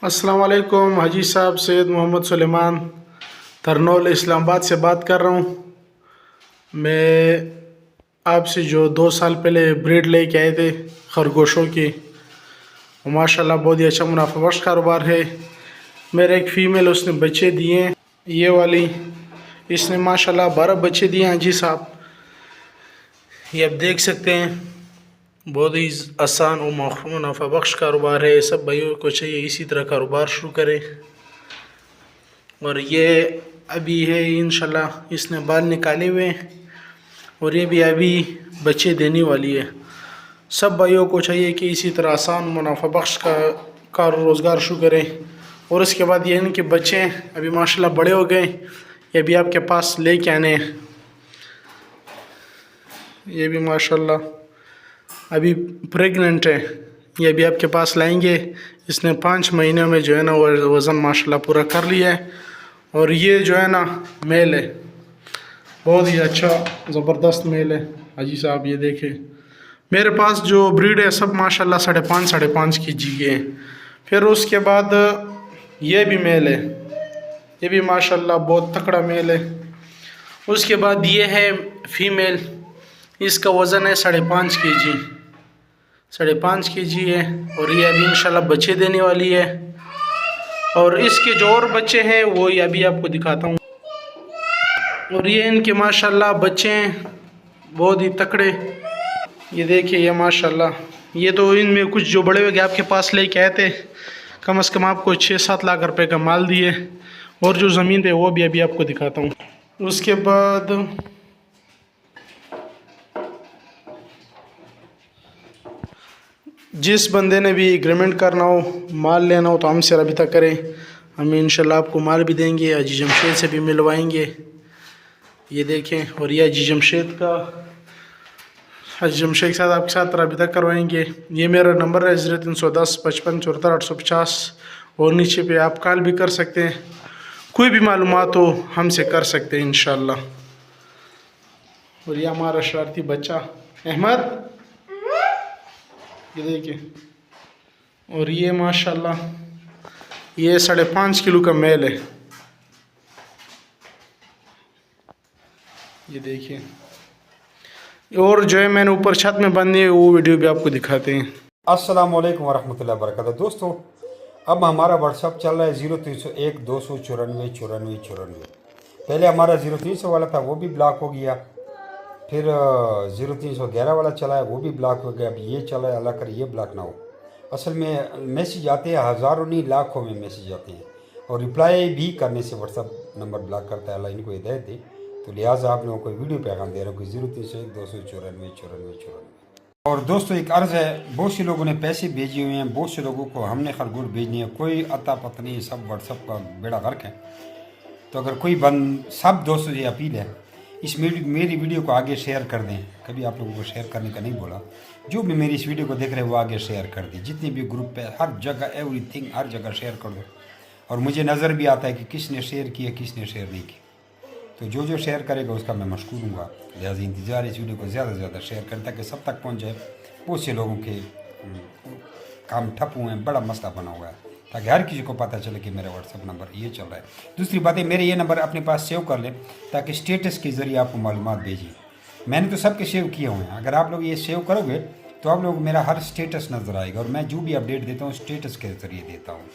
अस्सलाम वालेकुम। हाजी साहब सैयद मोहम्मद सुलेमान तरनौल इस्लाम आबाद से बात कर रहा हूँ। मैं आपसे जो 2 साल पहले ब्रीड लेके आए थे खरगोशों की, वो माशाल्लाह बहुत ही अच्छा मुनाफा बख्श कारोबार है। मेरे एक फ़ीमेल उसने बच्चे दिए हैं, ये वाली इसने माशाल्लाह 12 बच्चे दिए हैं। हाजी साहब ये आप देख सकते हैं, बहुत ही आसान और मुनाफा बख्श कारोबार है। सब भाइयों को चाहिए इसी तरह कारोबार शुरू करें। और ये अभी है इंशाल्लाह, इसने बाल निकाले हुए हैं और ये भी अभी बच्चे देने वाली है। सब भाइयों को चाहिए कि इसी तरह आसान मुनाफा बख्श का रोज़गार शुरू करें। और उसके बाद ये इनके बच्चे अभी माशाल्लाह बड़े हो गए, ये भी आपके पास लेके आने हैं। ये भी माशाल्लाह अभी प्रेग्नेंट है, ये भी आपके पास लाएंगे। इसने 5 महीने में जो है ना वज़न माशाल्लाह पूरा कर लिया है। और ये जो है ना मेल है, बहुत ही अच्छा ज़बरदस्त मेल है। हाजी साहब ये देखें, मेरे पास जो ब्रीड है सब माशाल्लाह 5.5 केजी के हैं। फिर उसके बाद ये भी मेल है, ये भी माशाल्लाह बहुत तकड़ा मेल है। उसके बाद ये है फीमेल, इसका वज़न है 5.5 केजी, 5.5 केजी है। और ये अभी इंशाल्लाह बच्चे देने वाली है। और इसके जो और बच्चे हैं वो ये अभी आपको दिखाता हूँ। और ये इनके माशाल्लाह बच्चे हैं बहुत ही तकड़े, ये देखिए ये माशाल्लाह। ये तो इनमें कुछ जो बड़े हो गए आपके पास लेके आए थे, कम से कम आपको 6-7 लाख रुपए का माल दिए। और जो ज़मीन पे वो भी अभी आपको दिखाता हूँ। उसके बाद जिस बंदे ने भी एग्रीमेंट करना हो, माल लेना हो, तो हमसे रब्ता करें, हम इंशाल्लाह आपको माल भी देंगे। हाजी जमशेद से भी मिलवाएंगे, ये देखें। और ये हाजी जमशेद के साथ आपके साथ रब्ता करवाएंगे। ये मेरा नंबर है 0310 55 74 850। और नीचे पे आप कॉल भी कर सकते हैं, कोई भी मालूमात हो हमसे कर सकते हैं इंशाल्लाह। और ये हमारा शरारती बच्चा अहमद, ये देखिए। और ये माशाल्लाह ये 5.5 किलो का मेल है, ये देखिए। और जो है मैंने ऊपर छत में बंदी है, वो वीडियो भी आपको दिखाते हैं। अस्सलाम वालेकुम वरहमतुल्लाहि वबरकातुहू। दोस्तों, अब हमारा व्हाट्सअप चल रहा है 0301 294 94 94। पहले हमारा 0300 वाला था, वो भी ब्लॉक हो गया। फिर 0311 वाला चला है, वो भी ब्लॉक हो गया। अब ये चला है, अल्लाह करे ये ब्लॉक ना हो। असल में मैसेज आते हैं हज़ारों नहीं लाखों में मैसेज आते हैं, और रिप्लाई भी करने से व्हाट्सअप नंबर ब्लॉक करता है। अल्लाह इनको हिदायत दे। तो लिहाजा आप लोगों को वीडियो पैगाम दे रहा हूँ कि 0301 294 94 94। और दोस्तों, एक अर्ज़ है, बहुत से लोगों ने पैसे भेजे हुए हैं, बहुत से लोगों को हमने खरगोश भेजनी है, कोई अता पता नहीं, सब व्हाट्सअप का बेड़ा गर्क है। तो अगर कोई सब दोस्तों से अपील है, इस मेरी वीडियो को आगे शेयर कर दें। कभी आप लोगों को शेयर करने का नहीं बोला, जो भी मेरी इस वीडियो को देख रहे हैं वो आगे शेयर कर दें। जितने भी ग्रुप है, हर जगह, एवरीथिंग, हर जगह शेयर कर दो। और मुझे नज़र भी आता है कि किसने शेयर किया, किसने शेयर नहीं किया। तो जो शेयर करेगा उसका मैं मशकूर हूँगा। लिहाजा इंतज़ार इस वीडियो को ज़्यादा से ज़्यादा शेयर करें ताकि सब तक पहुँच जाए। बहुत से लोगों के काम ठप हुए हैं, बड़ा मसला बना हुआ है, ताकि हर किसी को पता चले कि मेरा व्हाट्सअप नंबर ये चल रहा है। दूसरी बात है, मेरे ये नंबर अपने पास सेव कर लें ताकि स्टेटस के ज़रिए आपको मालूमात भेजिए। मैंने तो सबके सेव किए हुए हैं, अगर आप लोग ये सेव करोगे तो आप लोग मेरा हर स्टेटस नज़र आएगा। और मैं जो भी अपडेट देता हूँ स्टेटस के ज़रिए देता हूँ।